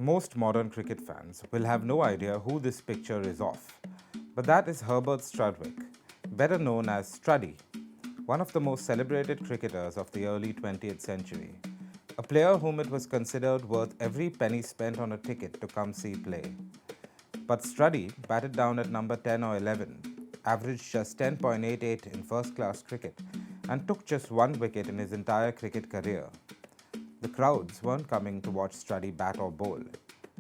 Most modern cricket fans will have no idea who this picture is of, but that is Herbert Strudwick, better known as Struddy, one of the most celebrated cricketers of the early 20th century, a player whom it was considered worth every penny spent on a ticket to come see play. But Struddy batted down at number 10 or 11, averaged just 10.88 in first-class cricket, and took just one wicket in his entire cricket career. The crowds weren't coming to watch Struddy bat or bowl.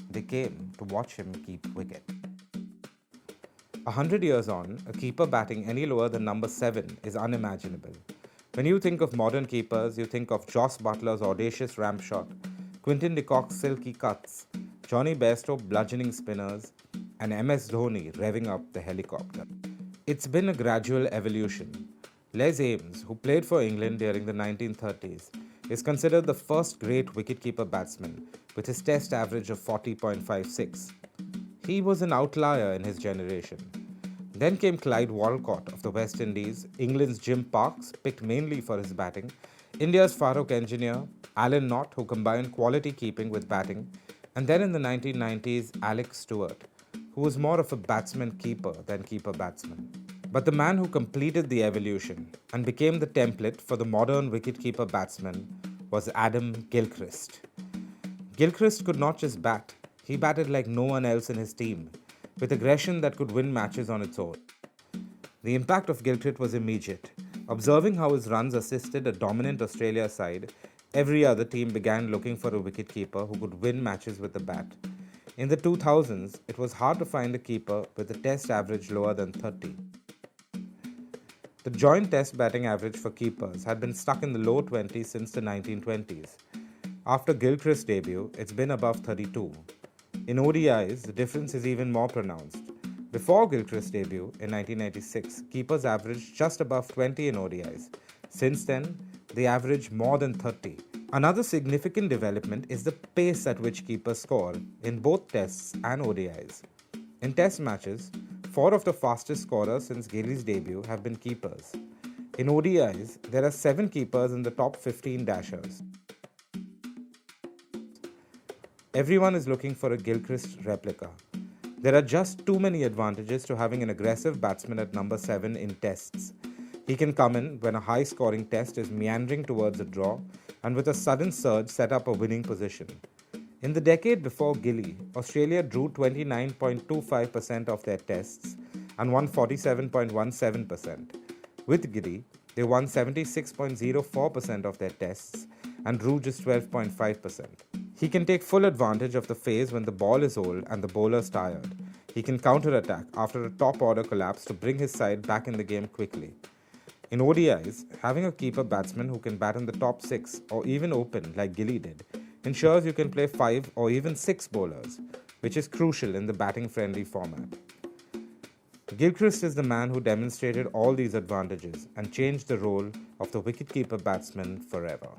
They came to watch him keep wicket. 100 years on, a keeper batting any lower than number 7 is unimaginable. When you think of modern keepers, you think of Joss Butler's audacious ramp shot, Quinton de Kock's silky cuts, Johnny Bairstow bludgeoning spinners, and MS Dhoni revving up the helicopter. It's been a gradual evolution. Les Ames, who played for England during the 1930s, is considered the first great wicketkeeper batsman with his test average of 40.56. He was an outlier in his generation. Then came Clyde Walcott of the West Indies, England's Jim Parks, picked mainly for his batting, India's Farooq Engineer, Alan Knott, who combined quality keeping with batting, and then in the 1990s, Alex Stewart, who was more of a batsman-keeper than keeper-batsman. But the man who completed the evolution and became the template for the modern wicketkeeper batsman was Adam Gilchrist. Gilchrist could not just bat, he batted like no one else in his team, with aggression that could win matches on its own. The impact of Gilchrist was immediate. Observing how his runs assisted a dominant Australia side, every other team began looking for a wicketkeeper who could win matches with the bat. In the 2000s, it was hard to find a keeper with a test average lower than 30. The joint test batting average for keepers had been stuck in the low 20s since the 1920s. After Gilchrist's debut, it's been above 32. In ODIs, the difference is even more pronounced. Before Gilchrist's debut in 1996, keepers averaged just above 20 in ODIs. Since then, they average more than 30. Another significant development is the pace at which keepers score in both tests and ODIs. In test matches, 4 of the fastest scorers since Gilly's debut have been keepers. In ODIs, there are 7 keepers in the top 15 dashers. Everyone is looking for a Gilchrist replica. There are just too many advantages to having an aggressive batsman at number 7 in tests. He can come in when a high-scoring test is meandering towards a draw and with a sudden surge set up a winning position. In the decade before Gilly, Australia drew 29.25% of their tests and won 47.17%. With Gilly, they won 76.04% of their tests and drew just 12.5%. He can take full advantage of the phase when the ball is old and the bowler's tired. He can counter-attack after a top-order collapse to bring his side back in the game quickly. In ODIs, having a keeper batsman who can bat in the top 6 or even open like Gilly did ensures you can play 5 or even 6 bowlers, which is crucial in the batting-friendly format. Gilchrist is the man who demonstrated all these advantages and changed the role of the wicketkeeper batsman forever.